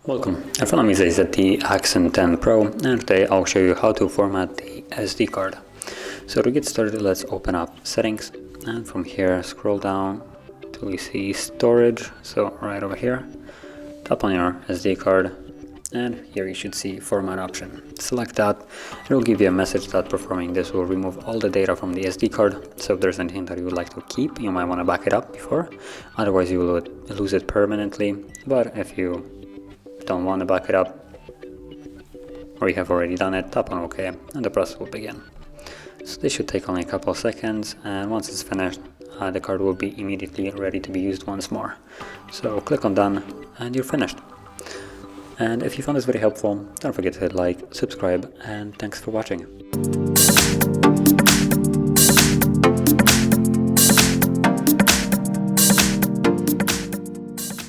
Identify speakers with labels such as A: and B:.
A: Welcome, in front of me is a ZTE Axon Pro, and today I'll show you how to format the SD card. So to get started, let's open up settings, and from here scroll down till you see storage. So right over here, tap on your SD card, and here you should see format option. Select that. It will give you a message that performing this will remove all the data from the SD card. So if there's anything that you would like to keep, you might want to back it up before, otherwise you will lose it permanently. But if you don't want to back it up, or you have already done it, tap on OK and the process will begin. So this should take only a couple of seconds, and once it's finished, the card will be immediately ready to be used once more. So click on done and you're finished. And if you found this very helpful, don't forget to hit like, subscribe, and thanks for watching.